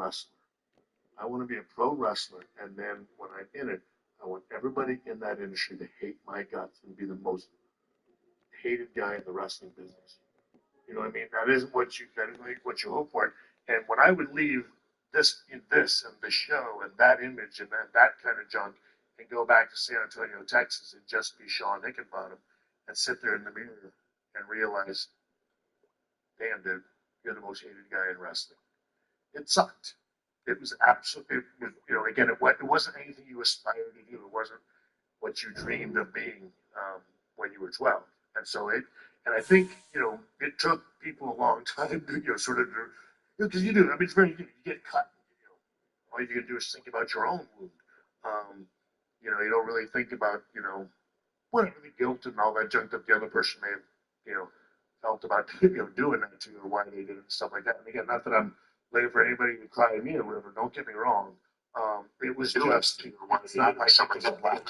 wrestler. I want to be a pro wrestler, and then when I'm in it, I want everybody in that industry to hate my guts and be the most hated guy in the wrestling business. You know what I mean? That isn't what you hope for. And when I would leave this and the show and that image and that kind of junk and go back to San Antonio, Texas, and just be Sean Hickenbottom and sit there in the mirror and realize, damn, dude, you're the most hated guy in wrestling. It sucked. It was absolutely, again, it wasn't anything you aspired to do. It wasn't what you dreamed of being when you were 12. And so and I think, it took people a long time to, sort of, because you do. I mean, it's very, you get cut. All you can do is think about your own wound. Um, you don't really think about, whatever the guilt and all that junk that the other person may have, you know, felt about, doing that to you or why they did it and stuff like that. And again, not that I'm looking for anybody to cry me a river. Don't get me wrong. It was just, it's not like somebody's a black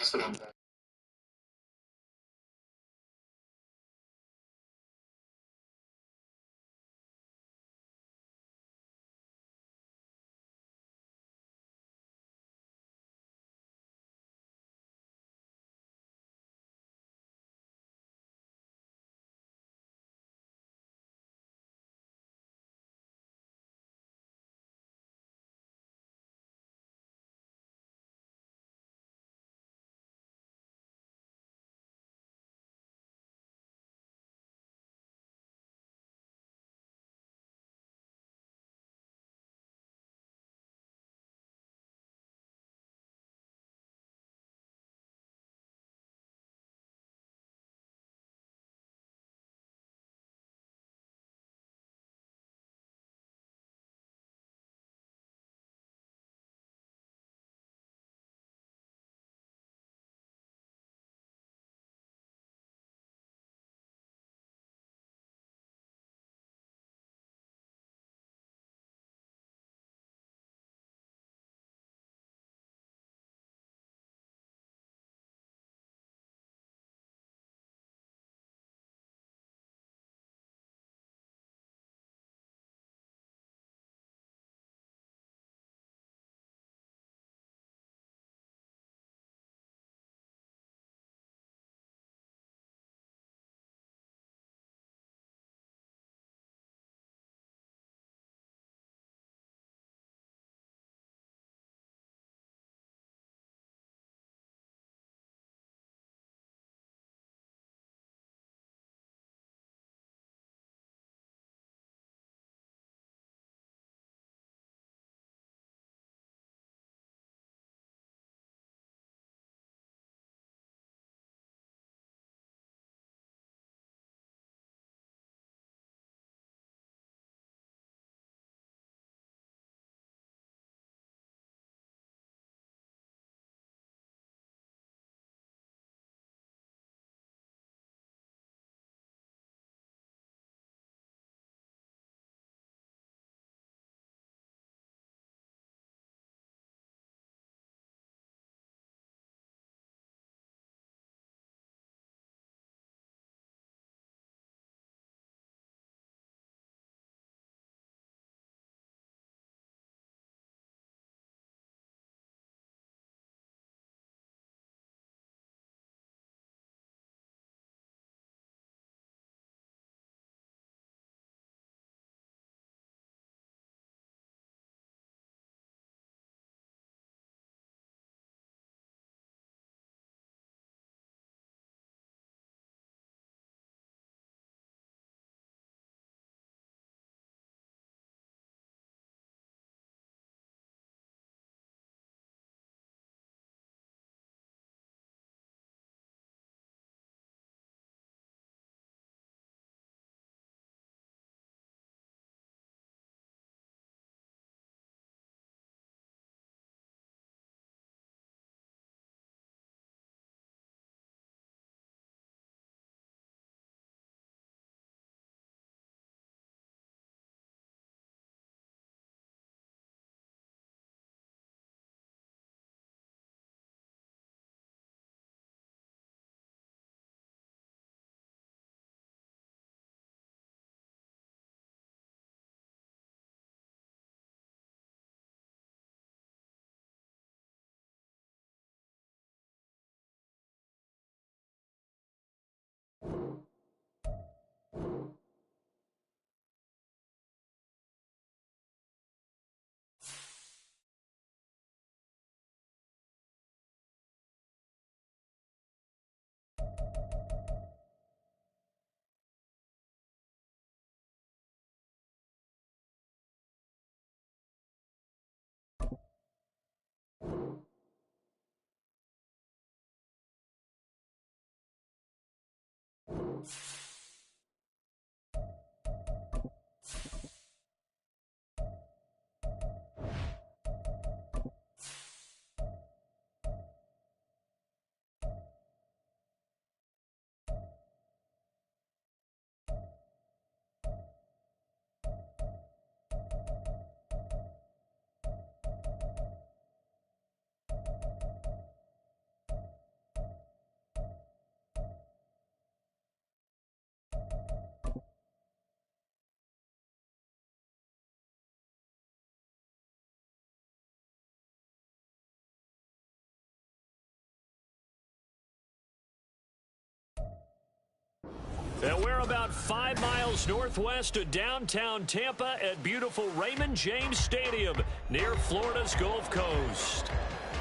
And we're about 5 miles northwest of downtown Tampa at beautiful Raymond James Stadium near Florida's Gulf Coast.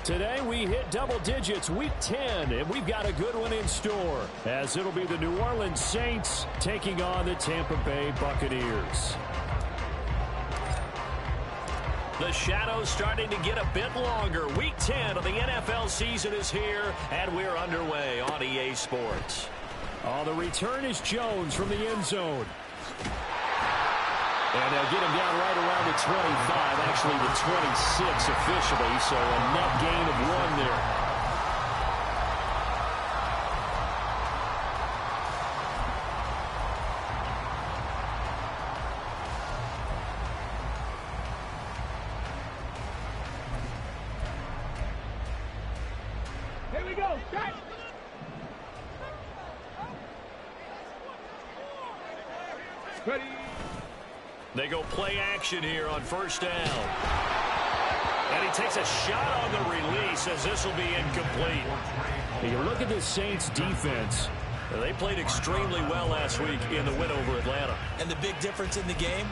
Today we hit double digits, week 10, and we've got a good one in store as it'll be the New Orleans Saints taking on the Tampa Bay Buccaneers. The shadows starting to get a bit longer. Week 10 of the NFL season is here, and we're underway on EA Sports. The return is Jones from the end zone. And they'll get him down right around the 25, actually the 26 officially, so a net gain of 1 there. Here we go, start. Ready. They go play action here on first down. And he takes a shot on the release as this will be incomplete. You look at the Saints defense. They played extremely well last week in the win over Atlanta. And the big difference in the game,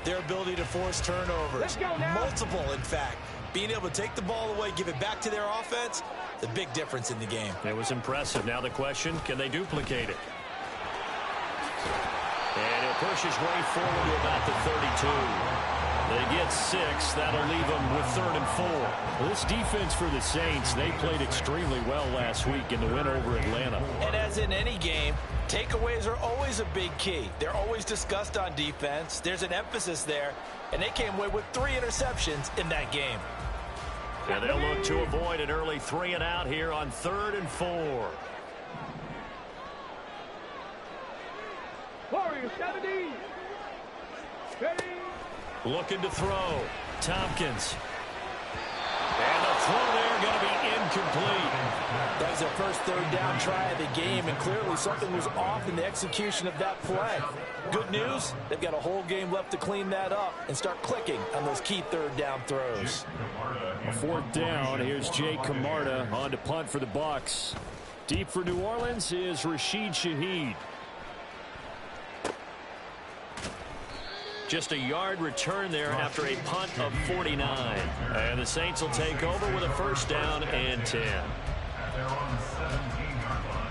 their ability to force turnovers. Let's go now. Multiple, in fact. Being able to take the ball away, give it back to their offense, the big difference in the game. It was impressive. Now the question, can they duplicate it? And he'll push his way forward to about the 32. They get 6. That'll leave them with 3rd and 4. Well, this defense for the Saints, they played extremely well last week in the win over Atlanta. And as in any game, takeaways are always a big key. They're always discussed on defense. There's an emphasis there, and they came away with 3 interceptions in that game. And they'll look to avoid an early 3 and out here on 3rd and 4. Warriors 70. Ready. Looking to throw. Tompkins. And the throw there going to be incomplete. That was their first 3rd down try of the game, and clearly something was off in the execution of that play. Good news, they've got a whole game left to clean that up and start clicking on those key 3rd down throws. A 4th down. Here's Jay Camarda on to punt for the Bucs. Deep for New Orleans is Rashid Shaheed. Just a yard return there after a punt of 49. And the Saints will take over with a first down and 10. They're on the 17-yard line.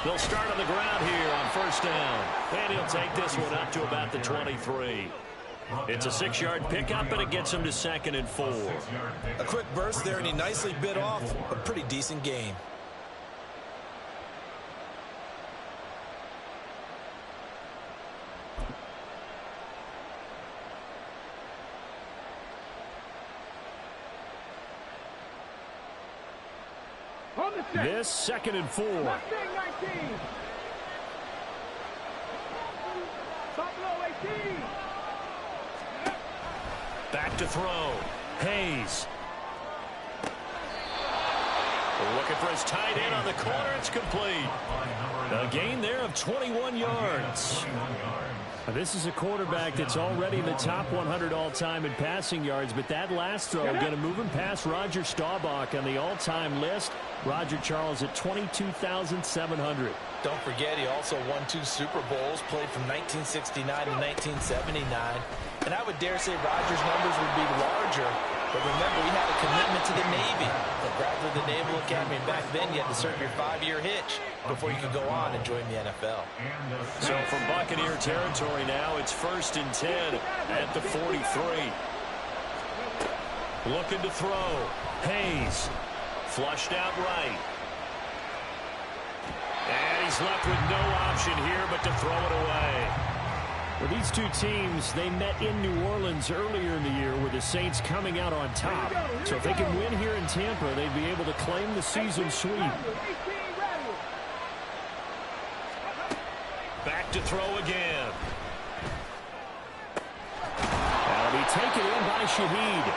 They'll start on the ground here on first down. And he'll take this one up to about the 23. It's a 6-yard pickup, and it gets him to 2nd and 4. A quick burst there, and he nicely bit off a pretty decent gain. This 2nd and 4. Mustang 19. Buffalo 18. Back to throw. Hayes. Looking for his tight end on the corner. It's complete. A gain there of 21 yards. This is a quarterback that's already in the top 100 all-time in passing yards, but that last throw going to move him past Roger Staubach on the all-time list. Roger Charles at 22,700. Don't forget, he also won 2 Super Bowls, played from 1969 to 1979. And I would dare say Roger's numbers would be larger, but remember, he had a commitment to the Navy. He graduated the Naval Academy, and back then you had to serve your 5-year hitch before you could go on and join the NFL. So from Buccaneer territory now, it's 1st and 10 at the 43. Looking to throw. Hayes. Flushed out right. And he's left with no option here but to throw it away. Well, these two teams, they met in New Orleans earlier in the year with the Saints coming out on top. So if they can win here in Tampa, they'd be able to claim the season sweep. Back to throw again. That'll be taken in by Shaheed.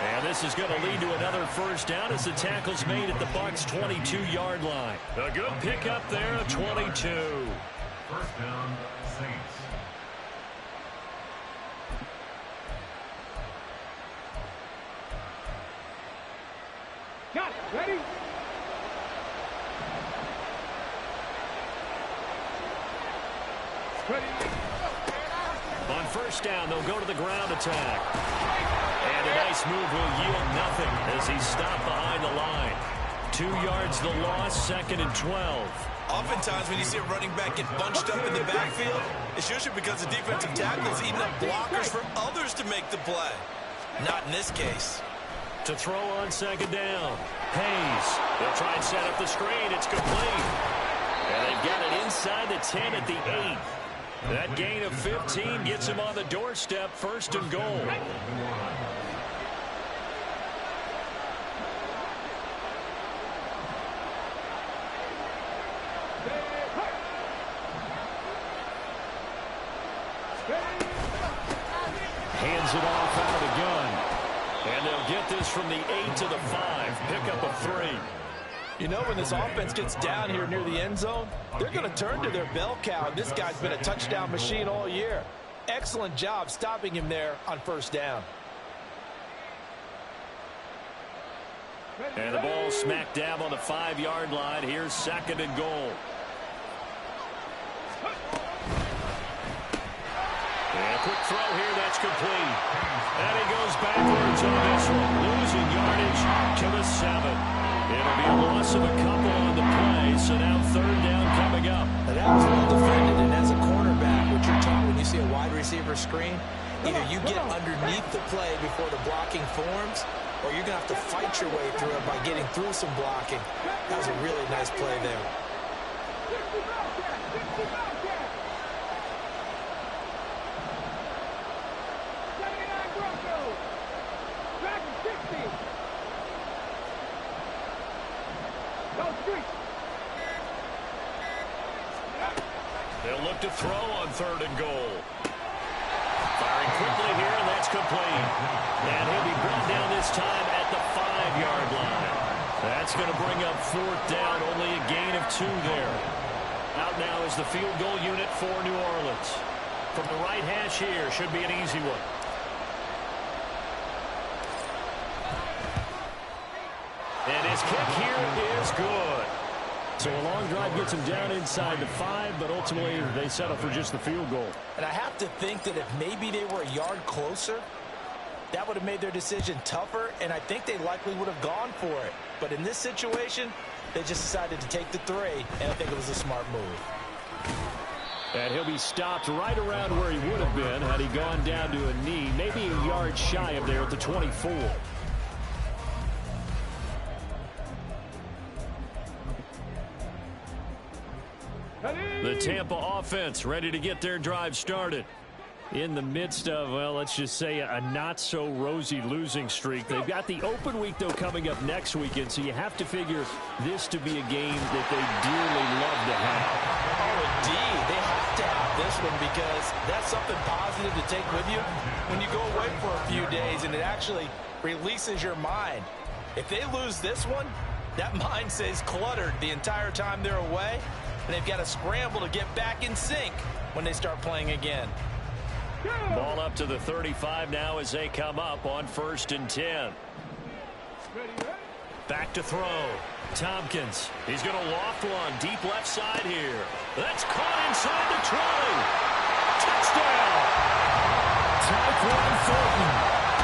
And this is going to lead to another first down as the tackle's made at the Bucs' 22-yard line. A good pickup there of 22. First down, Saints. Got it. Ready? Ready. On first down, they'll go to the ground attack. And a nice move will yield nothing as he's stopped behind the line. 2 yards the loss, 2nd and 12. Oftentimes when you see a running back get bunched up in the backfield, it's usually because the defensive tackle is eating up blockers for others to make the play. Not in this case. To throw on 2nd down. Hayes. They'll try and set up the screen. It's complete. And they've got it inside the 10 at the 8. That gain of 15 gets him on the doorstep, 1st and goal. Hands it off out of the gun. And they'll get this from the 8 to the 5. Pick up a 3. You know, when this offense gets down here near the end zone, they're going to turn to their bell cow. This guy's been a touchdown machine all year. Excellent job stopping him there on first down. And the ball smack dab on the 5-yard line. Here's 2nd and goal. And a quick throw here, that's complete. And he goes backwards on this one, losing yardage to the 7. It'll be a loss of a couple on the play, so now 3rd down coming up. Now that was well defended, and as a cornerback, what you're taught when you see a wide receiver screen, either you get underneath the play before the blocking forms, or you're going to have to fight your way through it by getting through some blocking. That was a really nice play there. They'll look to throw on 3rd and goal. Firing quickly here, and that's complete. And he'll be brought down this time at the 5-yard line. That's going to bring up 4th down, only a gain of 2 there. Out now is the field goal unit for New Orleans. From the right hash here, should be an easy one. And his kick here is good. So a long drive gets him down inside the 5, but ultimately they settle for just the field goal. And I have to think that if maybe they were a yard closer, that would have made their decision tougher, and I think they likely would have gone for it. But in this situation, they just decided to take the 3, and I think it was a smart move. And he'll be stopped right around where he would have been had he gone down to a knee, maybe a yard shy of there at the 24. The Tampa offense ready to get their drive started. In the midst of, well, let's just say a not-so-rosy losing streak. They've got the open week, though, coming up next weekend, so you have to figure this to be a game that they dearly love to have. Oh, indeed. They have to have this one because that's something positive to take with you when you go away for a few days, and it actually releases your mind. If they lose this one, that mind stays cluttered the entire time they're away, and they've got to scramble to get back in sync when they start playing again. Ball up to the 35 now as they come up on 1st and 10. Back to throw. Tompkins. He's going to loft one deep left side here. That's caught inside the 20. Touchdown. Tyquan Thornton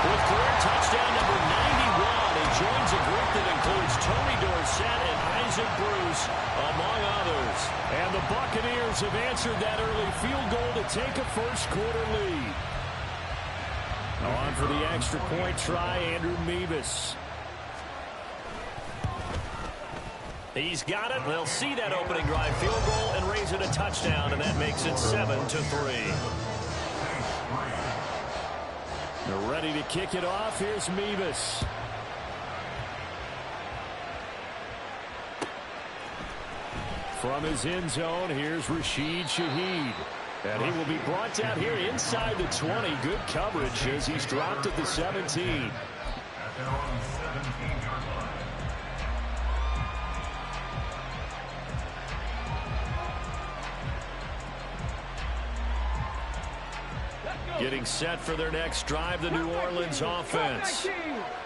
with career touchdown number 91. He joins a group that includes Tony Dorsett and Isaac Bruce, among others. And the Buccaneers have answered that early field goal to take a first-quarter lead. On for the extra point try, Andrew Mevis. He's got it. They'll see that opening drive field goal and raise it a touchdown, and that makes it 7-3. They're ready to kick it off. Here's Mevis. From his end zone, here's Rashid Shaheed. And he will be brought down here inside the 20. Good coverage as he's dropped at the 17. down, 17-yard line. Getting set for their next drive, the New Orleans offense.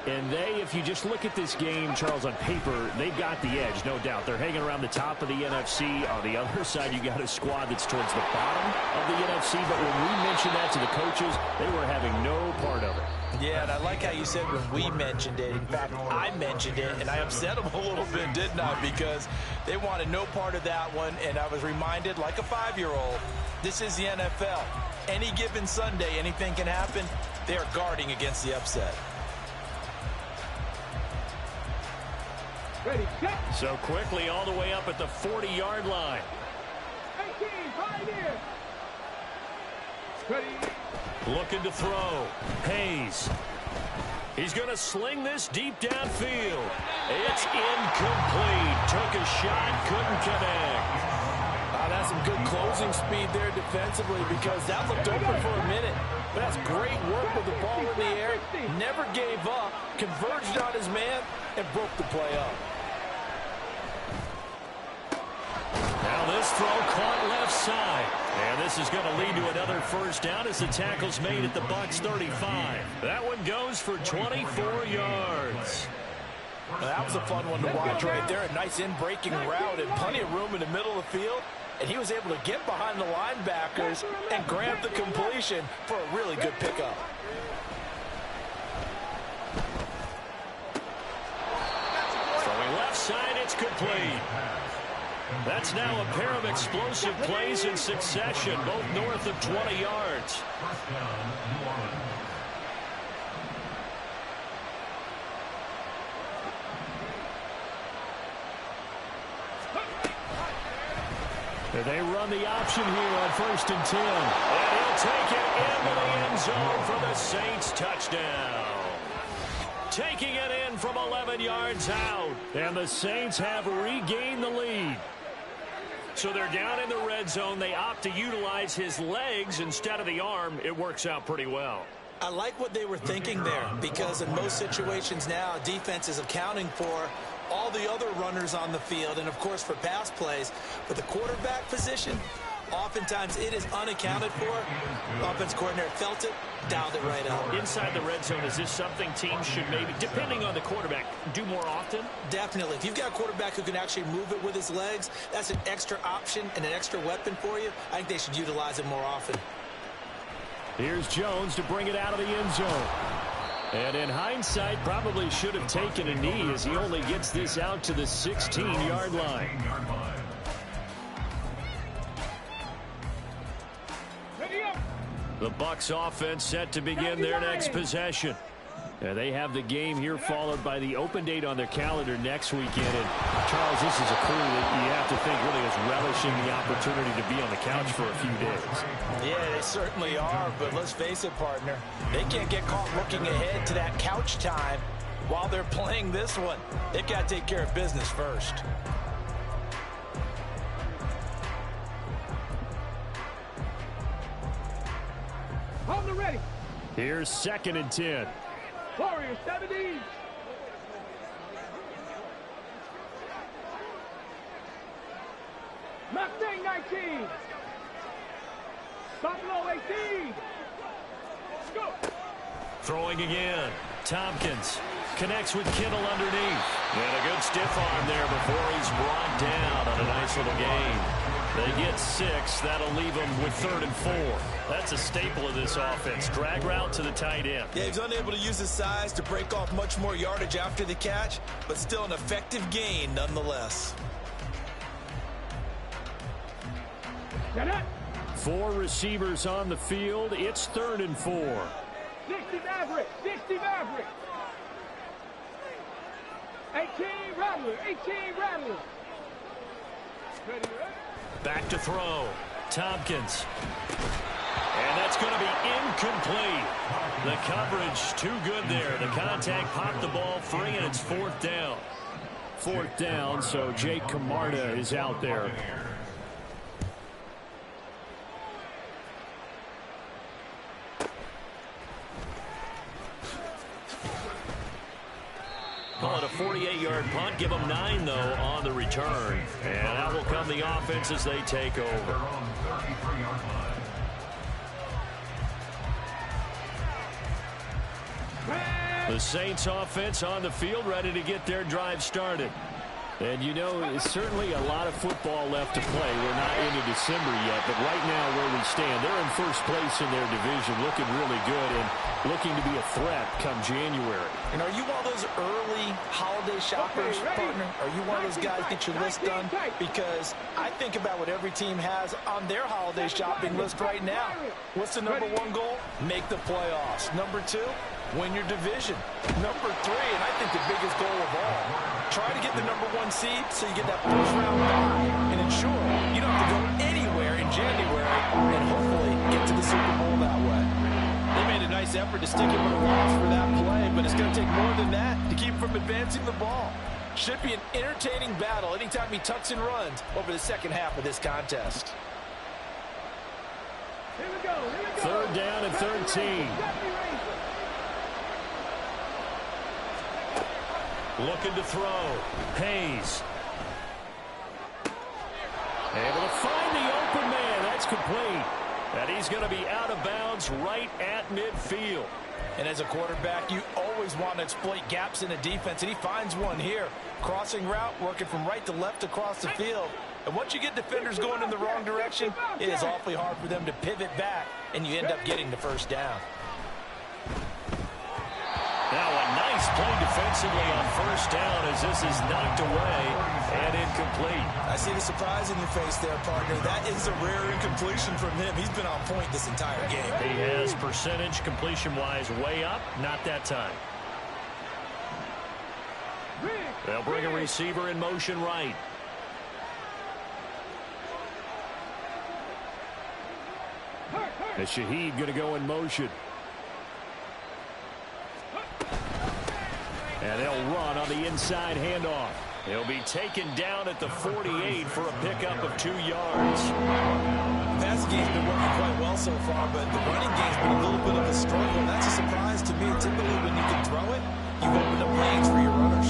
And they, if you just look at this game, Charles, on paper, they've got the edge, no doubt. They're hanging around the top of the NFC. On the other side, you got a squad that's towards the bottom of the NFC. But when we mentioned that to the coaches, they were having no part of it. Yeah, and I like how you said when we mentioned it. In fact, I mentioned it, and I upset them a little bit, didn't I? Because they wanted no part of that one, and I was reminded, like a 5-year-old, this is the NFL. Any given Sunday, anything can happen. They are guarding against the upset. Ready, set. So quickly all the way up at the 40-yard line. 18, Pioneer. Ready. Looking to throw. Hayes. He's going to sling this deep downfield. It's incomplete. Took a shot, couldn't connect. That's some good closing speed there defensively, because that looked open for a minute. But that's great work with the ball in the air. Never gave up, converged on his man, and broke the play up. Now this throw caught left side. And this is going to lead to another first down as the tackle's made at the Bucs 35. That one goes for 24 yards. Well, that was a fun one to watch right there. A nice in-breaking route and plenty of room in the middle of the field. And he was able to get behind the linebackers and grab the completion for a really good pickup. Throwing left side, it's complete. That's now a pair of explosive plays in succession, both north of 20 yards. First down, New Orleans. They run the option here on 1st and 10. And he'll take it into the end zone for the Saints touchdown. Taking it in from 11 yards out. And the Saints have regained the lead. So they're down in the red zone. They opt to utilize his legs instead of the arm. It works out pretty well. I like what they were thinking there, because in most situations now, defense is accounting for all the other runners on the field, and of course for pass plays. But the quarterback position, oftentimes it is unaccounted for. Offense coordinator felt it, dialed it right up. Inside the red zone, is this something teams should maybe, depending on the quarterback, do more often? Definitely. If you've got a quarterback who can actually move it with his legs, that's an extra option and an extra weapon for you. I think they should utilize it more often. Here's Jones to bring it out of the end zone. And in hindsight, probably should have taken a knee as he only gets this out to the 16-yard line. Ready up. The Bucs offense set to begin their next possession. They have the game here followed by the open date on their calendar next weekend. And Charles, this is a crew that you have to think really is relishing the opportunity to be on the couch for a few days. Yeah, they certainly are, but let's face it, partner. They can't get caught looking ahead to that couch time while they're playing this one. They've got to take care of business first. On the ready. Here's 2nd and 10. Warriors 70. Mustang 19. Buffalo 18. Let's go. Throwing again. Tompkins connects with Kittle underneath. And a good stiff arm there before he's brought down on a nice little gain. They get 6. That'll leave them with 3rd and 4. That's a staple of this offense. Drag route to the tight end. Yeah, he's unable to use his size to break off much more yardage after the catch, but still an effective gain nonetheless. Get it. 4 receivers on the field. It's 3rd and 4. 60 Maverick. 60 Maverick. 18 Rattler. 18 Rattler. Ready, ready. Back to throw. Tompkins. And that's going to be incomplete. The coverage too good there. The contact popped the ball free, and it's 4th down. 4th down, so Jake Camarda is out there. a 48-yard punt. Give them 9, though, on the return. And out will come the offense as they take over. Their own 33-yard line. The Saints offense on the field, ready to get their drive started. And you know, it's certainly a lot of football left to play. We're not into December yet, but right now where we stand, they're in first place in their division, looking really good and looking to be a threat come January. And are you one of those early holiday shoppers, partner? Are you one of those guys get your list done? Because I think about what every team has on their holiday shopping list right now. What's the number 1 goal? Make the playoffs. Number 2, win your division. Number 3, and I think the biggest goal of all, try to get the number 1 seed so you get that first round bye and ensure you don't have to go anywhere in January and hopefully get to the Super Bowl that way. They made a nice effort to stick him with a loss for that play, but it's going to take more than that to keep him from advancing the ball. Should be an entertaining battle anytime he tucks and runs over the second half of this contest. Here we go. Third down and 13. Looking to throw. Hayes. Able to find the open man. That's complete. And he's going to be out of bounds right at midfield. And as a quarterback, you always want to exploit gaps in the defense, and he finds one here. Crossing route, working from right to left across the field. And once you get defenders going in the wrong direction, it is awfully hard for them to pivot back, and you end up getting the first down. Now a nice play defensively on first down as this is knocked away and incomplete. I see the surprise in your face there, partner. That is a rare incompletion from him. He's been on point this entire game. He has percentage completion-wise way up. Not that time. They'll bring a receiver in motion right. And Shaheed going to go in motion. And they'll run on the inside handoff. He'll be taken down at the 48 for a pickup of 2 yards. The passing game's been working quite well so far, but the running game's been a little bit of a struggle. And that's a surprise to me. Typically, when you can throw it, you've opened up lanes for your runners.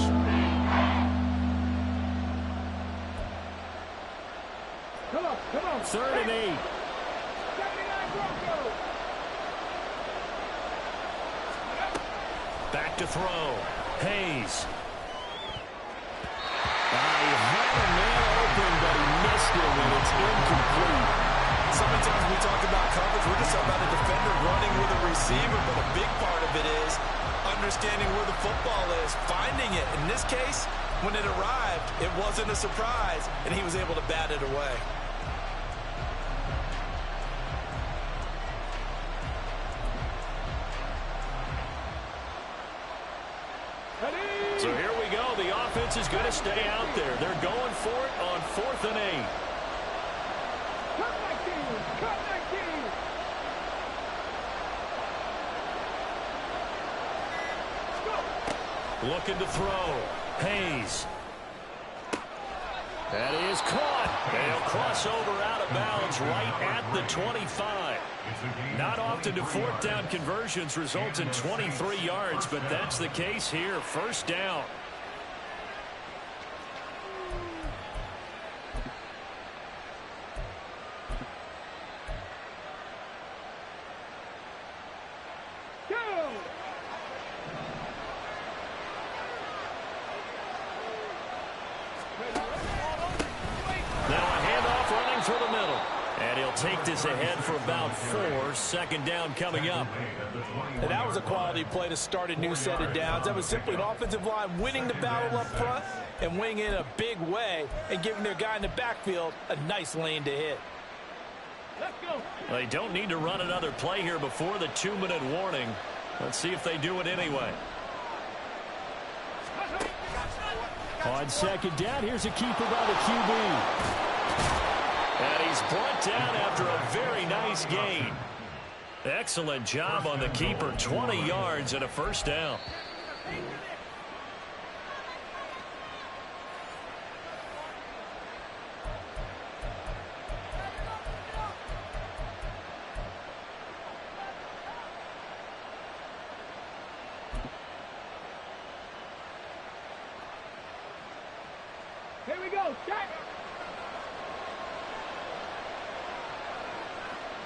Come on. 3rd and 8. 79 Broncos. Back to throw. Hayes. He had a man open, but he missed him, and it's incomplete. So many times we talk about coverage, we're just talking about a defender running with a receiver, but a big part of it is understanding where the football is, finding it. In this case, when it arrived, it wasn't a surprise, and he was able to bat it away. So here we go. The offense is going to stay out there. They're going for it on 4th and 8. Cut 19. Looking to throw. Hayes. That is caught. They'll cross over out of bounds right at the 25. Not often do 4th down conversions result in 23 yards, but that's the case here. First down. Take this ahead for about 4. 2nd down coming up. And that was a quality play to start a new set of downs. That was simply an offensive line winning the battle up front and winning it in a big way and giving their guy in the backfield a nice lane to hit. Let's go. They don't need to run another play here before the 2-minute warning. Let's see if they do it anyway. On 2nd down, here's a keeper by the QB. And he's brought down after a very nice gain. Excellent job on the keeper. 20 yards and a first down. we go. Check.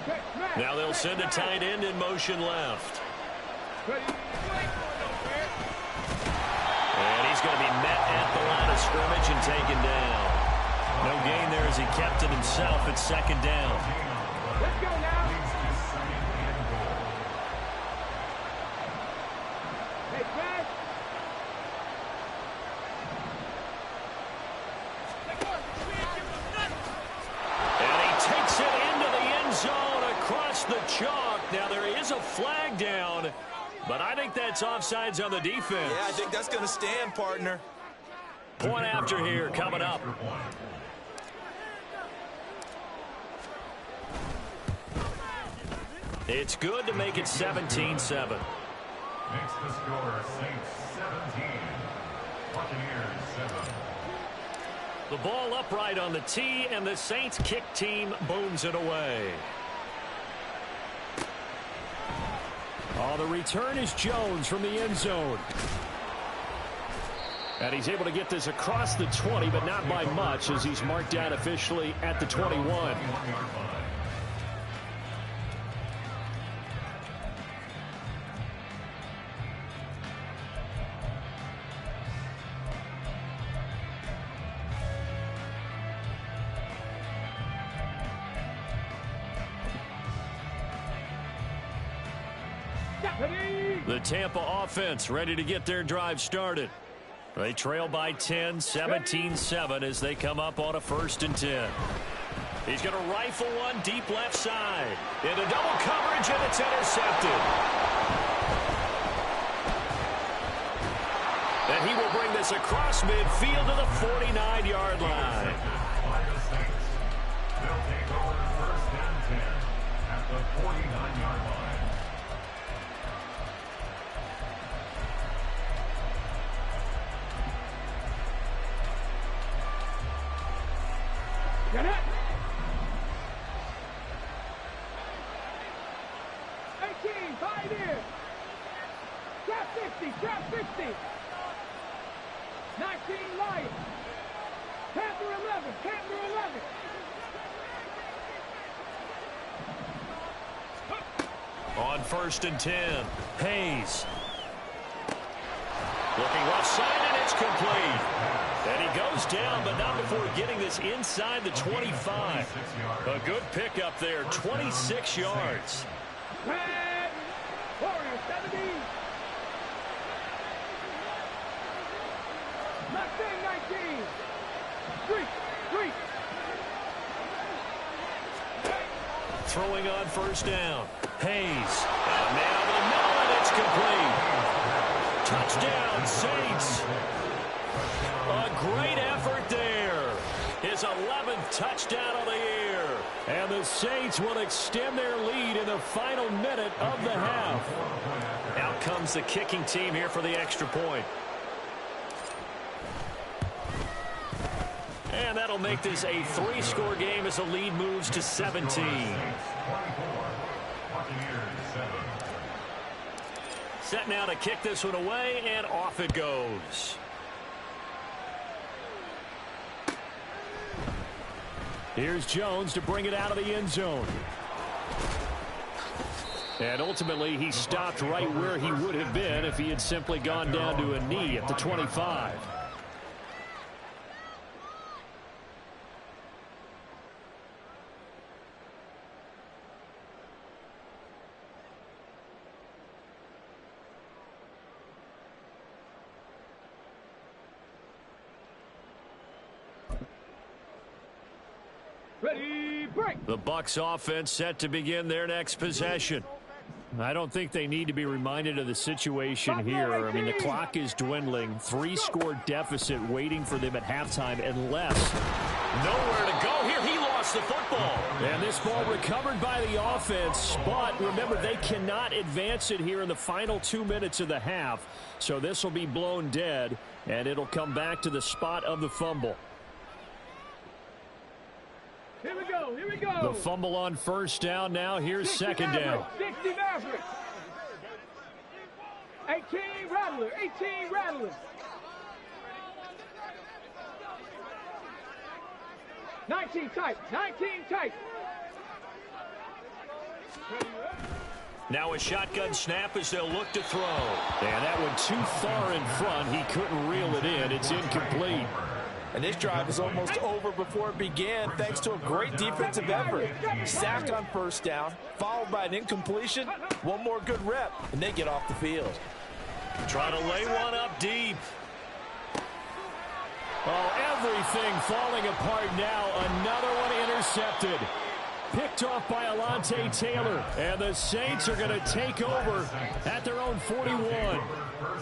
Okay, smash. Now they'll send a tight end in motion left. Ready. And he's going to be met at the line of scrimmage and taken down. No gain there as he kept it himself at second down. Let's go now. Hey, smash. And he takes it into the end zone across the chalk. Now there is a flag down, but I think that's offsides on the defense. Yeah, I think that's going to stand, partner. Point after here coming up. It's good to make it 17-7. Makes the score Saints 17, Buccaneers 7. The ball upright on the tee, and the Saints kick team booms it away. Oh, the return is Jones from the end zone. And he's able to get this across the 20, but not by much, as he's marked down officially at the 21. The Tampa offense ready to get their drive started. They trail by 10, 17-7 as they come up on a 1st and 10. He's going to rifle one deep left side. Into double coverage, and it's intercepted. And he will bring this across midfield to the 49-yard line. They'll take over 1st and 10 at the 49-yard line. Get it. 18, 5 in. Trap 50, trap 50. 19, Lions. Panther 11, Panther 11. On 1st and 10, Hayes. Looking left side, and it's complete. And he goes down, but not before getting this inside the 25. A good pickup there, 26 yards. Red. Warrior 70. Mustang 19. Street. Throwing on 1st down. Hayes. And now to the middle, and it's complete. Touchdown, Saints. A great effort there. His 11th touchdown of the year. And the Saints will extend their lead in the final minute of the half. Out comes the kicking team here for the extra point. And that'll make this a 3-score game as the lead moves to 17. Set now to kick this one away, and off it goes. Here's Jones to bring it out of the end zone. And ultimately, he stopped right where he would have been if he had simply gone down to a knee at the 25. Ready, break. The Bucs offense set to begin their next possession. I don't think they need to be reminded of the situation here. I mean, the clock is dwindling. 3-score deficit waiting for them at halftime unless... Nowhere to go here. He lost the football. And this ball recovered by the offense. But remember, they cannot advance it here in the final 2 minutes of the half. So this will be blown dead, and it'll come back to the spot of the fumble. Here we go, here we go. The fumble on 1st down now. Here's 2nd down. 60 Maverick. 18 Rattler, 18 Rattler. 19 tight. 19 tight. Now a shotgun snap as they'll look to throw. And that one too far in front. He couldn't reel it in. It's incomplete. And this drive is almost over before it began thanks to a great defensive effort. Sack on first down, followed by an incompletion. One more good rep, and they get off the field. Trying to lay one up deep. Oh, everything falling apart now. Another one intercepted. Picked off by Alontae Taylor. And the Saints are going to take over at their own 41.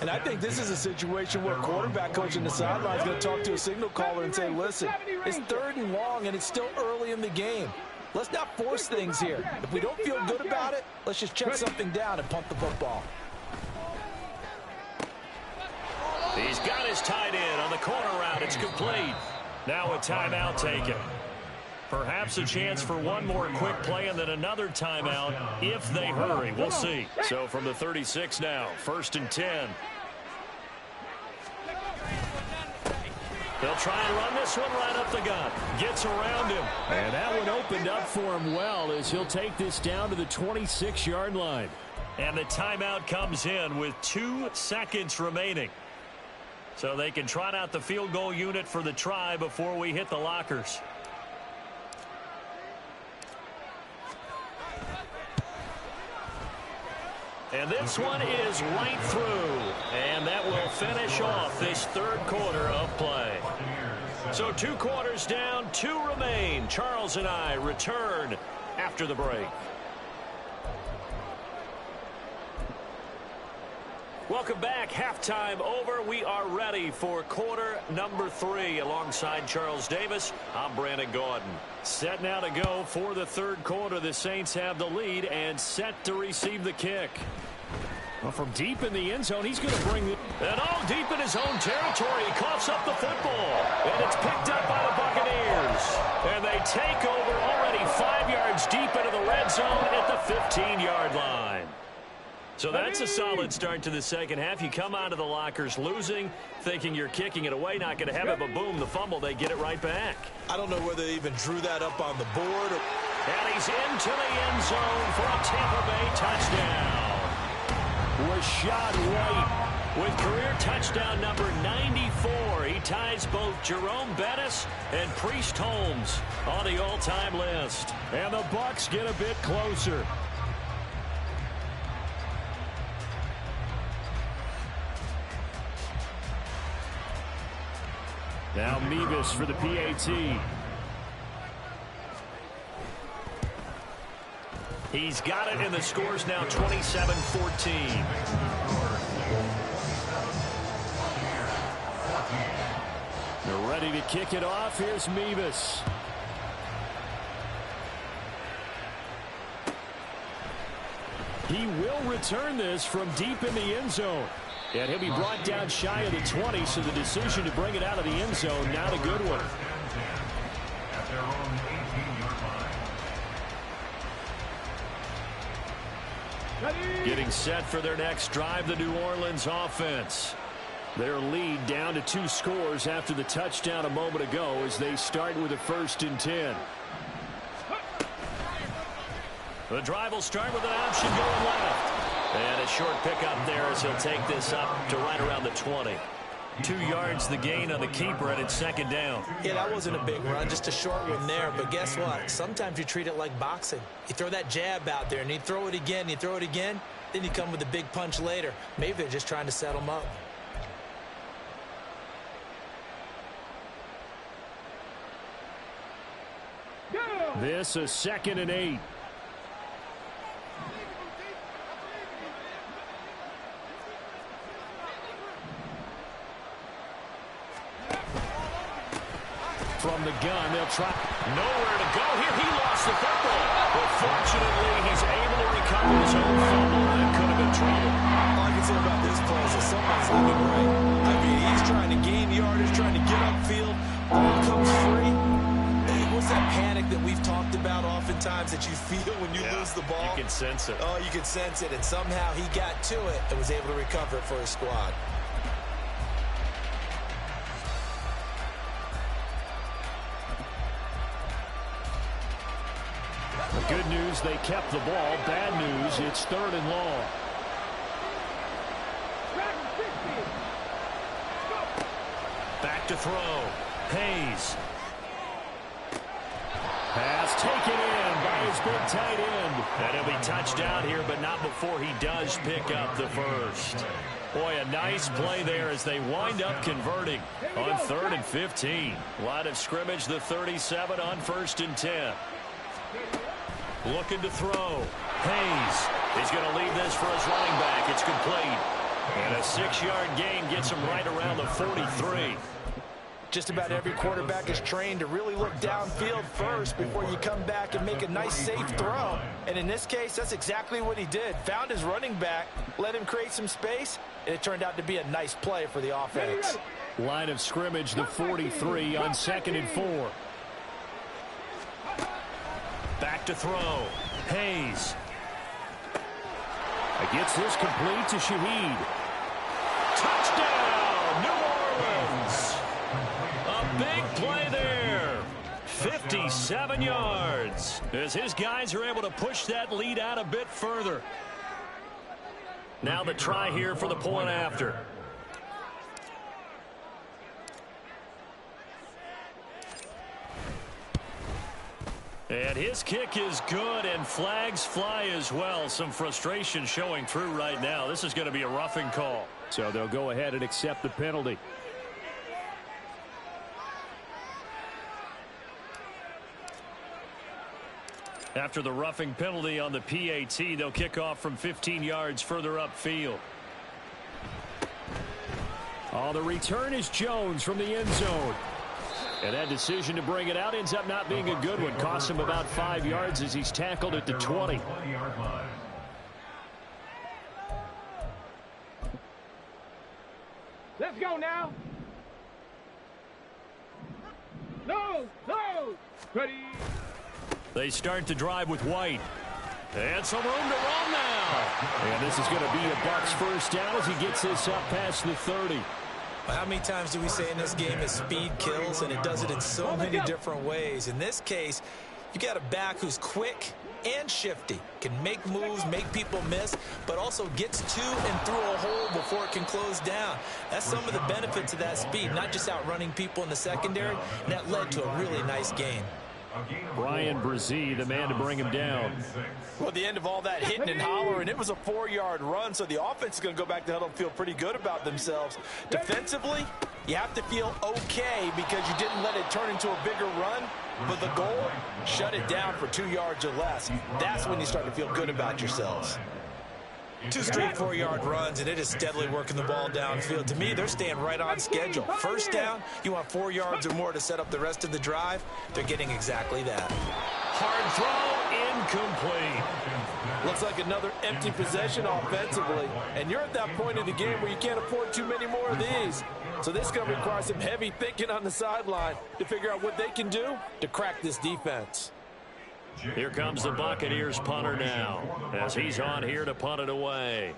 And I think this is a situation where quarterback coach in the sideline is going to talk to a signal caller and say, listen, it's 3rd and long, and it's still early in the game. Let's not force things here. If we don't feel good about it, let's just check something down and punt the football. He's got his tight end on the corner route. It's complete. Now a timeout taken. Perhaps a chance for one more quick play and then another timeout if they hurry. We'll see. So from the 36 now, 1st and 10. They'll try and run this one right up the gut. Gets around him. And that one opened up for him well as he'll take this down to the 26-yard line. And the timeout comes in with 2 seconds remaining. So they can trot out the field goal unit for the try before we hit the lockers. And this one is right through. And that will finish off this 3rd quarter of play. So 2 quarters down, 2 remain. Charles and I return after the break. Welcome back. Halftime over. We are ready for quarter number 3. Alongside Charles Davis, I'm Brandon Gaudin. Set now to go for the 3rd quarter. The Saints have the lead and set to receive the kick. Well, from deep in the end zone, he's going to bring it. And all deep in his own territory. He coughs up the football. And it's picked up by the Buccaneers. And they take over already 5 yards deep into the red zone at the 15-yard line. So that's a solid start to the second half. You come out of the lockers losing, thinking you're kicking it away, not going to have it, but boom, the fumble, they get it right back. I don't know whether they even drew that up on the board. And he's into the end zone for a Tampa Bay touchdown. Rachaad White with career touchdown number 94. He ties both Jerome Bettis and Priest Holmes on the all-time list. And the Bucs get a bit closer. Now Mevis for the PAT. He's got it, and the score's now 27-14. They're ready to kick it off. Here's Mevis. He will return this from deep in the end zone. And he'll be brought down shy of the 20, so the decision to bring it out of the end zone, not a good one. At their own 18-yard line. Getting set for their next drive, the New Orleans offense. Their lead down to 2 scores after the touchdown a moment ago as they start with a 1st and 10. The drive will start with an option going left. And a short pickup there as he'll take this up to right around the 20. 2 yards the gain on the keeper, and it's 2nd down. Yeah, that wasn't a big run, just a short one there. But guess what? Sometimes you treat it like boxing. You throw that jab out there, and you throw it again, then you come with a big punch later. Maybe they're just trying to set him up. This is 2nd and 8. From the gun, they'll try. Nowhere to go here. He lost the football. But fortunately, he's able to recover his own fumble. That could have been trouble. All I can say about this play is that someone's living right. I mean, he's trying to gain yardage, trying to get upfield. Ball comes free. What's that panic that we've talked about oftentimes that you feel when you lose the ball? You can sense it. Oh, you can sense it. And somehow he got to it and was able to recover it for his squad. news, they kept the ball. Bad news, it's 3rd and long. Back to throw. Hayes. Pass taken in by his big tight end. And he'll be touched down here, but not before he does pick up the first. Boy, a nice play there as they wind up converting on 3rd and 15. Line of scrimmage, the 37 on 1st and 10. Looking to throw. Hayes is going to leave this for his running back. It's complete. And a 6-yard gain gets him right around the 43. Just about every quarterback is trained to really look downfield first before you come back and make a nice, safe throw. And in this case, that's exactly what he did. Found his running back, let him create some space, and it turned out to be a nice play for the offense. Line of scrimmage, the 43 on 2nd and 4. Back to throw. Hayes. Gets this complete to Shaheed. Touchdown, New Orleans. A big play there. 57 yards. As his guys are able to push that lead out a bit further. Now the try here for the point after. And his kick is good, and flags fly as well. Some frustration showing through right now. This is going to be a roughing call. So they'll go ahead and accept the penalty. After the roughing penalty on the PAT, they'll kick off from 15 yards further upfield. Oh, the return is Jones from the end zone. And that decision to bring it out ends up not being a good one. Costs him about 5 yards as he's tackled at the 20. Let's go now. No. Ready. They start the drive with White. And some room to run now. And this is going to be a Bucs first down as he gets this up past the 30. How many times do we say in this game that speed kills, and it does it in so many different ways? In this case, you got a back who's quick and shifty, can make moves, make people miss, but also gets to and through a hole before it can close down. That's some of the benefits of that speed, not just outrunning people in the secondary, and that led to a really nice game. Brian Brzee, the man to bring him down. Well, at the end of all that hitting and hollering, it was a 4-yard run, so the offense is going to go back to huddle and feel pretty good about themselves. Defensively, you have to feel okay because you didn't let it turn into a bigger run, but the goal, shut it down for 2 yards or less. That's when you start to feel good about yourselves. 2 straight 4-yard runs, and it is steadily working the ball downfield. To me, they're staying right on schedule. First down, you want 4 yards or more to set up the rest of the drive. They're getting exactly that. Hard throw, incomplete. Looks like another empty possession offensively, and you're at that point in the game where you can't afford too many more of these. So this is going to require some heavy thinking on the sideline to figure out what they can do to crack this defense. Here comes the Buccaneers punter now as he's on here to punt it away.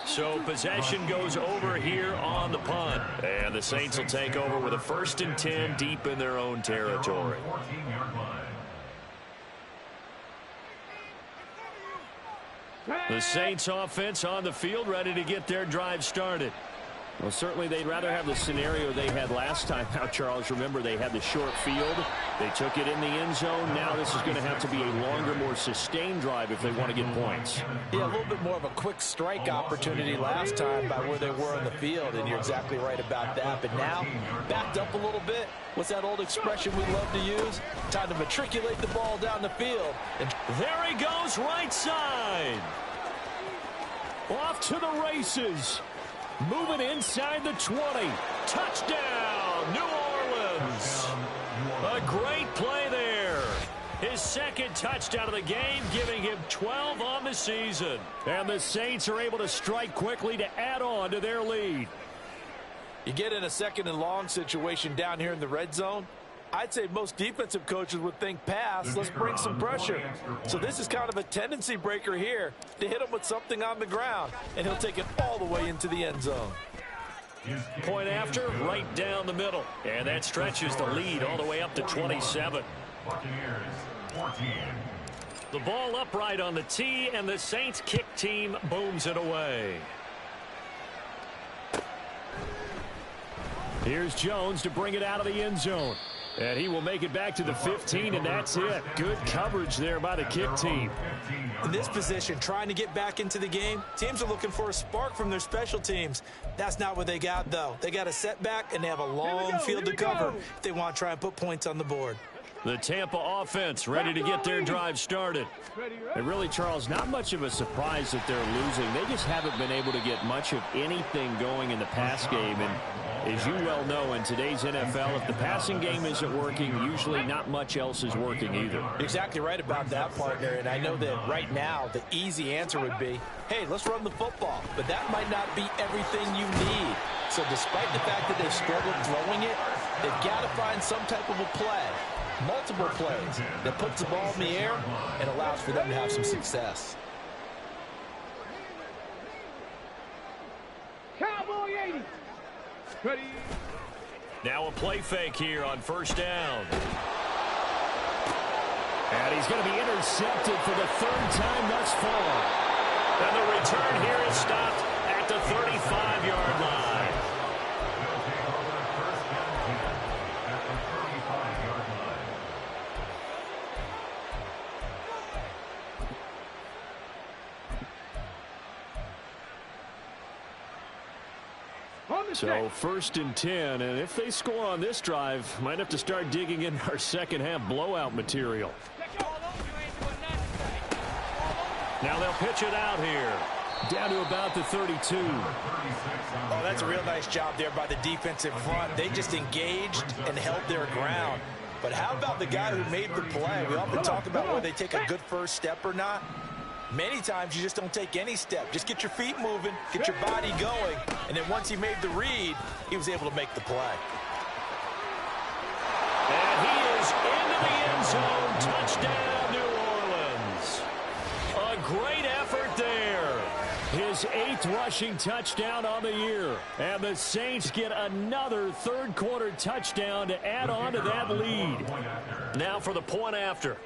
So possession goes over here on the punt. And the Saints will take over with a 1st and 10 deep in their own territory. The Saints offense on the field, ready to get their drive started. Well, certainly they'd rather have the scenario they had last time. Now, Charles, remember they had the short field. They took it in the end zone. Now this is going to have to be a longer, more sustained drive if they want to get points. Yeah, a little bit more of a quick strike opportunity last time by where they were on the field, and you're exactly right about that. But now, backed up a little bit. What's that old expression we love to use? Time to matriculate the ball down the field. And there he goes, right side. Off to the races. Moving inside the 20. Touchdown, New Orleans. A great play there. His 2nd touchdown of the game, giving him 12 on the season. And the Saints are able to strike quickly to add on to their lead. You get in a 2nd and long situation down here in the red zone, I'd say most defensive coaches would think pass, let's bring some pressure. So this is kind of a tendency breaker here to hit him with something on the ground, and he'll take it all the way into the end zone. Point after, right down the middle. And that stretches the lead all the way up to 27. Buccaneers 14. The ball upright on the tee, and the Saints kick team booms it away. Here's Jones to bring it out of the end zone. And he will make it back to the 15, and that's it. Good coverage there by the kick team. In this position, trying to get back into the game, teams are looking for a spark from their special teams. That's not what they got, though. They got a setback, and they have a long field to cover if they want to try and put points on the board. The Tampa offense ready to get their drive started. And really, Charles, not much of a surprise that they're losing. They just haven't been able to get much of anything going in the pass game. And as you well know, in today's NFL, if the passing game isn't working, usually not much else is working either. You're exactly right about that, partner. And I know that right now the easy answer would be, hey, let's run the football. But that might not be everything you need. So despite the fact that they've struggled throwing it, they've got to find some type of a play. Multiple plays that puts the ball in the air and allows for them to have some success. Cowboy 80. Ready. Now a play fake here on first down. And he's going to be intercepted for the third time thus far. And the return here is stopped at the 35-yard line. So first and 10, and if they score on this drive, might have to start digging in our second half blowout material. Now they'll pitch it out here. Down to about the 32. Oh, that's a real nice job there by the defensive front. They just engaged and held their ground. But how about the guy who made the play? We often talk about whether they take a good first step or not. Many times you just don't take any step. Just get your feet moving, get your body going, and then once he made the read, he was able to make the play. And he is into the end zone. Touchdown, New Orleans. A great effort there. His 8th rushing touchdown on the year. And the Saints get another third-quarter touchdown to add on to that lead. Now for the point after.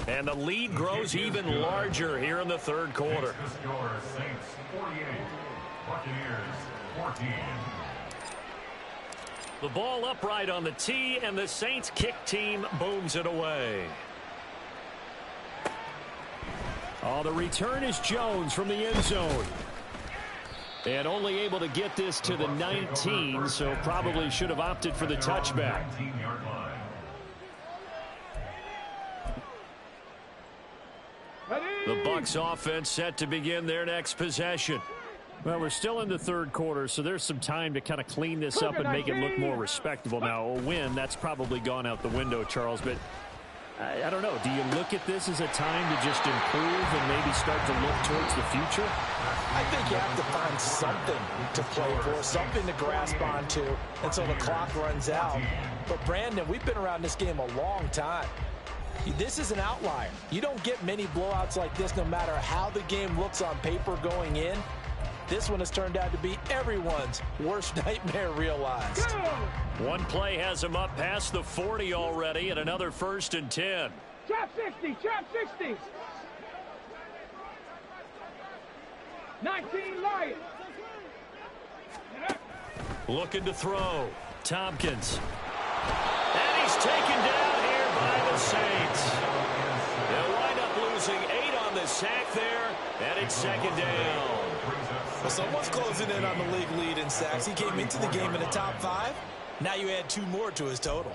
And the lead grows even larger here in the third quarter. The score, Saints 48, Buccaneers 14. The ball upright on the tee, and the Saints kick team booms it away. Oh, the return is Jones from the end zone. And only able to get this to the 19, so probably should have opted for the touchback. 19-yard line. The Bucs offense set to begin their next possession. Well, we're still in the third quarter, so there's some time to kind of clean this up and make it look more respectable. Now, a win, that's probably gone out the window, Charles, but I don't know. Do you look at this as a time to just improve and maybe start to look towards the future? I think you have to find something to play for, something to grasp onto until the clock runs out. But, Brandon, we've been around this game a long time. This is an outlier. You don't get many blowouts like this no matter how the game looks on paper going in. This one has turned out to be everyone's worst nightmare realized. One play has him up past the 40 already, and another first and 10. Trap 60, trap 60. 19 Lions. Looking to throw. Tompkins. And he's taken down here by the Saints. They'll wind up losing 8 on the sack there, and it's second down. Well, someone's closing in on the league lead in sacks. He came into the game in the top 5. Now you add 2 more to his total.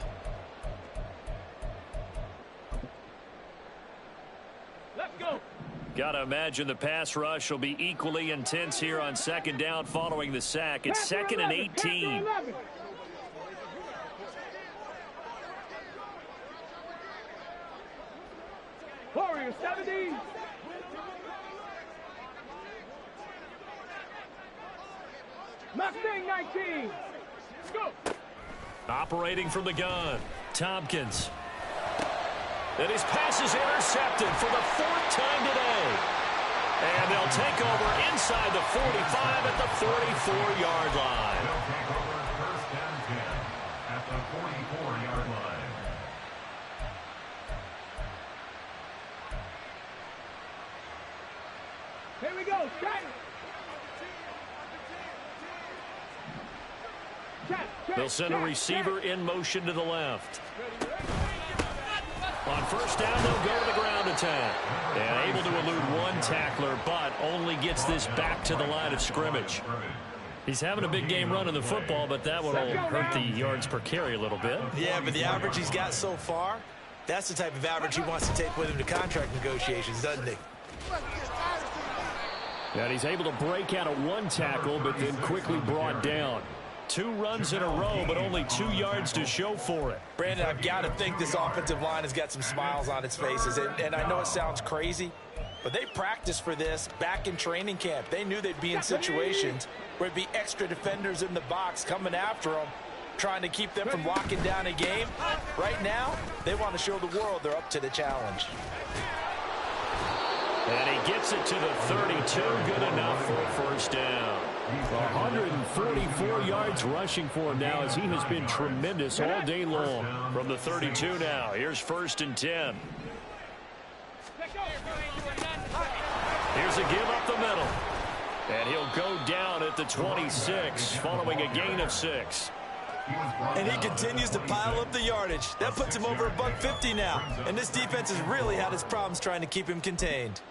Let's go. Gotta imagine the pass rush will be equally intense here on second down following the sack. It's second and 18. Warriors 70. Mustang 19. Operating from the gun, Tompkins. And his pass is intercepted for the 4th time today. And they'll take over inside the 45 at the 44-yard line. They'll take over first and 10 at the 44-yard line. Here we go. They'll send a receiver in motion to the left. On first down, they'll go to the ground attack. And able to elude one tackler, but only gets this back to the line of scrimmage. He's having a big game running the football, but that one will hurt the yards per carry a little bit. Yeah, but the average he's got so far, that's the type of average he wants to take with him to contract negotiations, doesn't he? And he's able to break out of one tackle, but then quickly brought down. 2 runs in a row, but only 2 yards to show for it. Brandon, I've got to think this offensive line has got some smiles on its faces. And I know it sounds crazy, but they practiced for this back in training camp. They knew they'd be in situations where it'd be extra defenders in the box coming after them, trying to keep them from locking down a game. Right now, they want to show the world they're up to the challenge. And he gets it to the 32, good enough for a first down. 144 yards rushing for him now as he has been tremendous all day long. From the 32 now, here's first and 10. Here's a give up the middle. And he'll go down at the 26 following a gain of 6. And he continues to pile up the yardage. That puts him over $150 now. And this defense has really had its problems trying to keep him contained.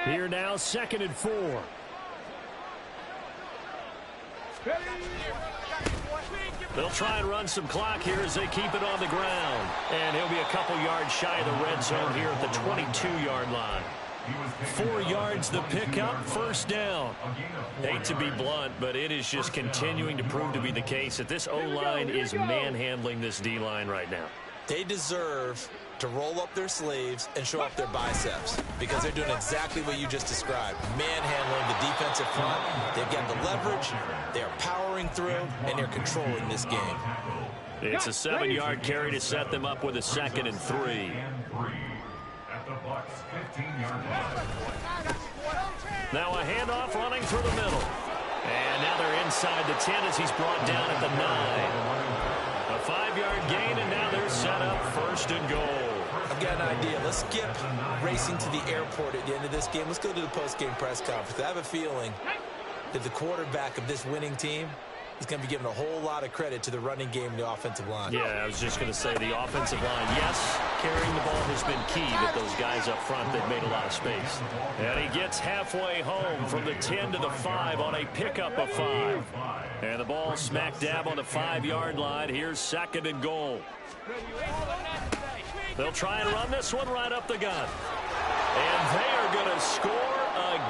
Here now, 2nd and 4. They'll try and run some clock here as they keep it on the ground. And he'll be a couple yards shy of the red zone here at the 22-yard line. 4 yards the pickup, first down. Hate to be blunt, but it is just continuing to prove to be the case that this O-line is manhandling this D-line right now. They deserve to roll up their sleeves and show off their biceps because they're doing exactly what you just described, manhandling the defensive front. They've got the leverage, they're powering through, and they're controlling this game. It's a 7-yard carry to set them up with a 2nd and 3. At the Bucs 15-yard line. Now a handoff running through the middle. And now they're inside the 10 as he's brought down at the 9. A 5-yard gain, and now they're set up first and goal. I've got an idea. Let's skip racing to the airport at the end of this game. Let's go to the post-game press conference. I have a feeling that the quarterback of this winning team is going to be giving a whole lot of credit to the running game and the offensive line. Yeah, I was just going to say the offensive line, yes, carrying the ball has been key, but those guys up front, they've made a lot of space. And he gets halfway home from the 10 to the 5 on a pickup of 5. And the ball smack dab on the 5-yard line. Here's 2nd and goal. They'll try and run this one right up the gut. And they are going to score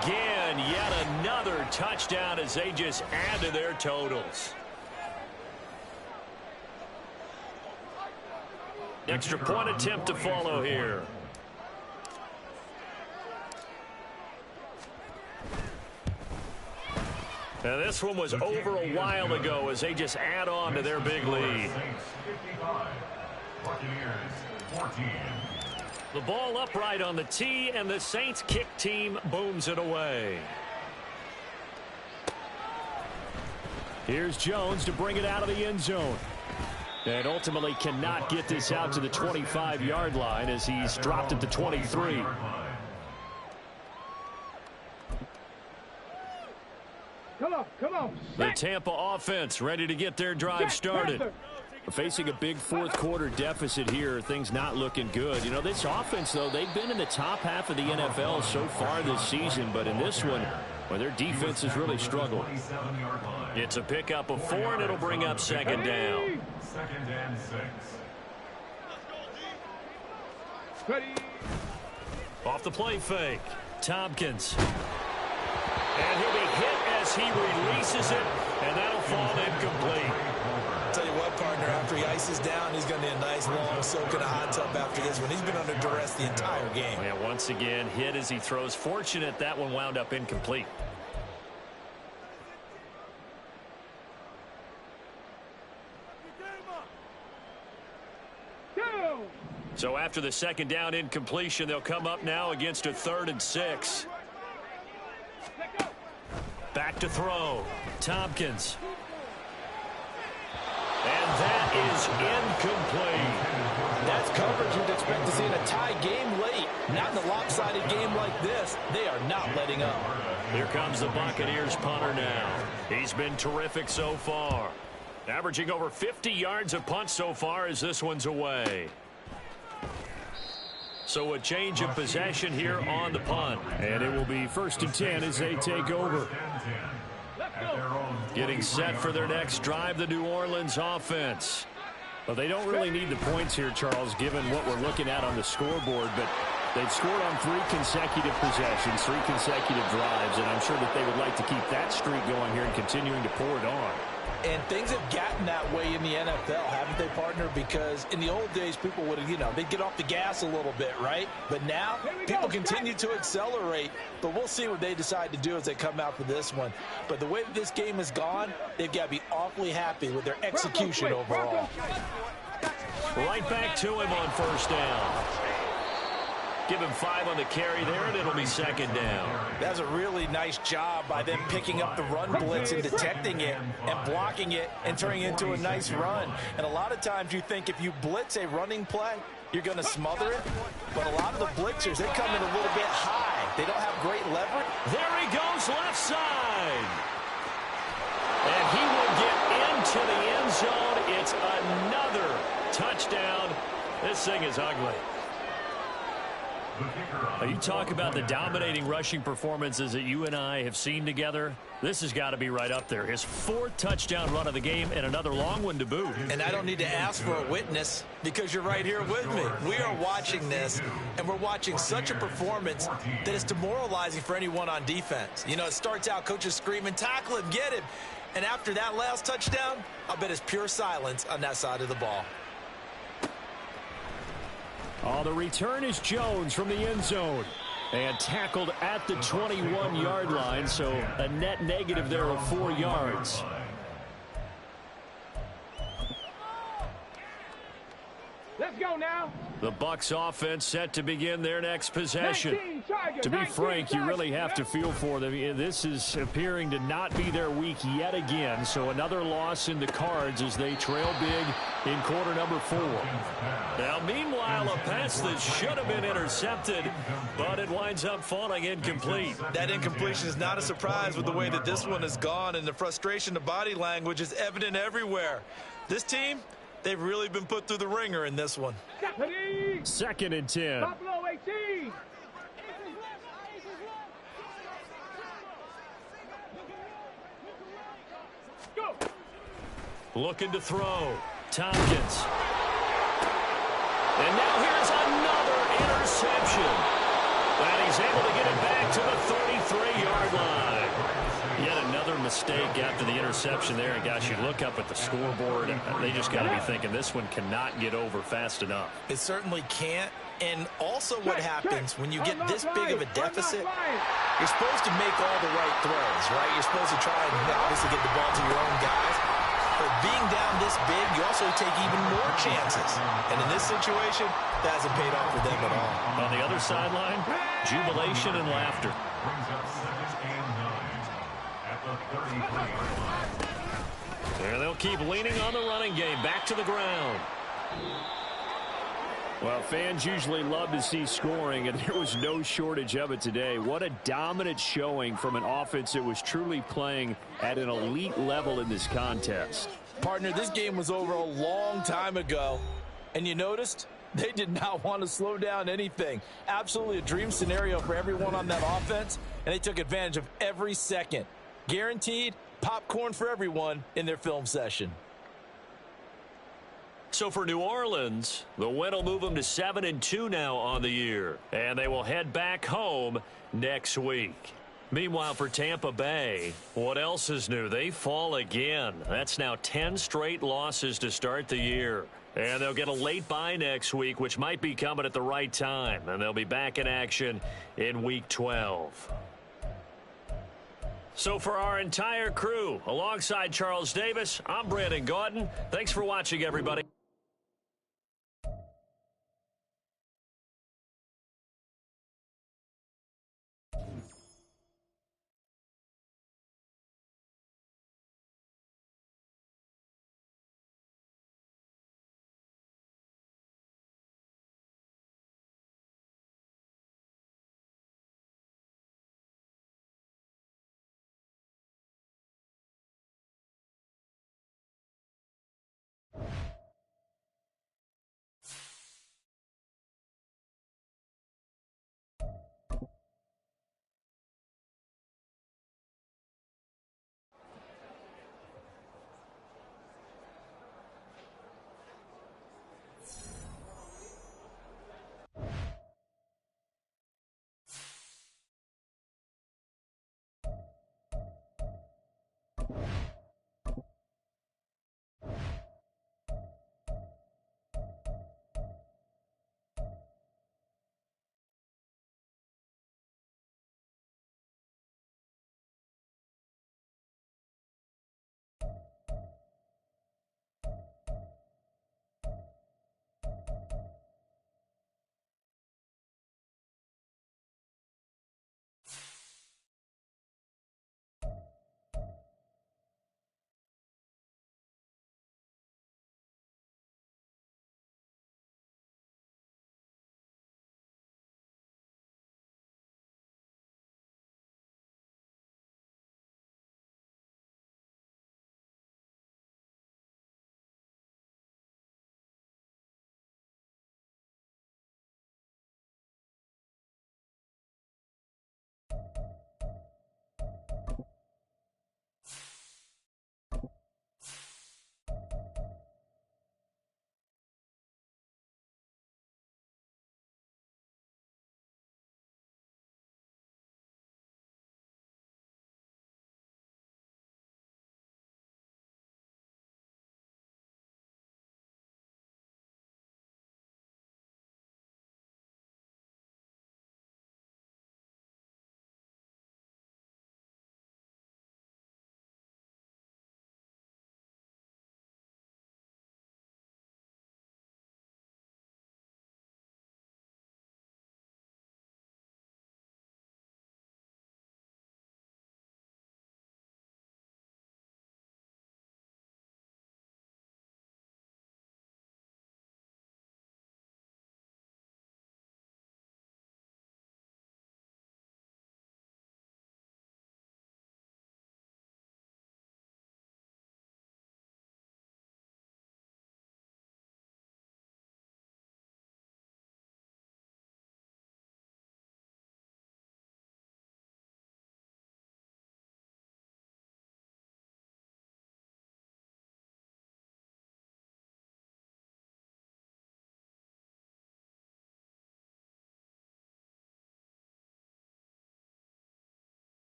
again. Yet another touchdown as they just add to their totals. Extra point attempt to follow here. And this one was over a while ago as they just add on to their big lead. The ball upright on the tee, and the Saints kick team booms it away. Here's Jones to bring it out of the end zone. And ultimately cannot get this out to the 25-yard line as he's dropped at the 23. Come on. The Tampa offense ready to get their drive started. Facing a big fourth quarter deficit here, things not looking good. You know, this offense, though, they've been in the top half of the NFL so far this season, but in this one, well, their defense has really struggled. It's a pickup of 4, and it'll bring up 2nd down. 2nd and 6. Off the play fake, Tompkins. And he'll be hit as he releases it, and that'll fall incomplete. Tell you what, partner, after he ices down, he's going to need a nice long soak in a hot tub after this one. He's been under duress the entire game. Yeah, once again, hit as he throws. Fortunate that one wound up incomplete. So after the second down incompletion, they'll come up now against a 3rd and 6. Back to throw. Tompkins. And that is incomplete. That's coverage you'd expect to see in a tie game late. Not in a lopsided game like this. They are not letting up. Here comes the Buccaneers punter now. He's been terrific so far. Averaging over 50 yards a punt so far as this one's away. So a change of possession here on the punt. And it will be 1st and 10 as they take over. Getting set for their next drive, the New Orleans offense. Well, they don't really need the points here, Charles, given what we're looking at on the scoreboard, but they've scored on 3 consecutive possessions, 3 consecutive drives, and I'm sure that they would like to keep that streak going here and continuing to pour it on. And things have gotten that way in the NFL, haven't they, partner? Because in the old days, people would have, they'd get off the gas a little bit, right? But now, people continue to accelerate. But we'll see what they decide to do as they come out for this one. But the way that this game has gone, they've got to be awfully happy with their execution overall. Right back to him on 1st down. Give him 5 on the carry there, and it'll be 2nd down. That's a really nice job by them picking up the run blitz and detecting it and blocking it and turning it into a nice run. And a lot of times you think if you blitz a running play, you're going to smother it. But a lot of the blitzers, they come in a little bit high. They don't have great leverage. There he goes, left side. And he will get into the end zone. It's another touchdown. This thing is ugly. You talk about the dominating rushing performances that you and I have seen together. This has got to be right up there. His 4th touchdown run of the game and another long one to boot. And I don't need to ask for a witness because you're right here with me. We are watching this, and we're watching such a performance that it's demoralizing for anyone on defense. It starts out coaches screaming, tackle him, get him. And after that last touchdown, I bet it's pure silence on that side of the ball. Oh, the return is Jones from the end zone. And tackled at the 21-yard line, so a net negative there of 4 yards. Let's go now. The Bucs offense set to begin their next possession. To be frank, you really have to feel for them. This is appearing to not be their week yet again. So another loss in the cards as they trail big in quarter number 4. Now, meanwhile, a pass that should have been intercepted, but it winds up falling incomplete. That incompletion is not a surprise with the way that this one has gone, and the frustration, the body language is evident everywhere. This team, they've really been put through the ringer in this one. 2nd and 10. Buffalo 18. Go. Looking to throw. Tompkins. And now here's another interception. And he's able to get it back to the 33-yard line. Yet another mistake after the interception there. And gosh, you look up at the scoreboard, they just got to be thinking this one cannot get over fast enough. It certainly can't. And also what happens when you get this big of a deficit, you're supposed to make all the right throws, right? You're supposed to try and obviously get the ball to your own guys. But being down this big, you also take even more chances. And in this situation, that hasn't paid off for them at all. On the other sideline, jubilation and laughter. There they'll keep leaning on the running game. Back to the ground. Well, fans usually love to see scoring, and there was no shortage of it today. What a dominant showing from an offense that was truly playing at an elite level in this contest. Partner, this game was over a long time ago, and you noticed they did not want to slow down anything. Absolutely a dream scenario for everyone on that offense, and they took advantage of every second. Guaranteed popcorn for everyone in their film session. So for New Orleans, the win will move them to 7-2 now on the year. And they will head back home next week. Meanwhile, for Tampa Bay, what else is new? They fall again. That's now 10 straight losses to start the year. And they'll get a late bye next week, which might be coming at the right time. And they'll be back in action in Week 12. So for our entire crew, alongside Charles Davis, I'm Brandon Gaudin. Thanks for watching, everybody.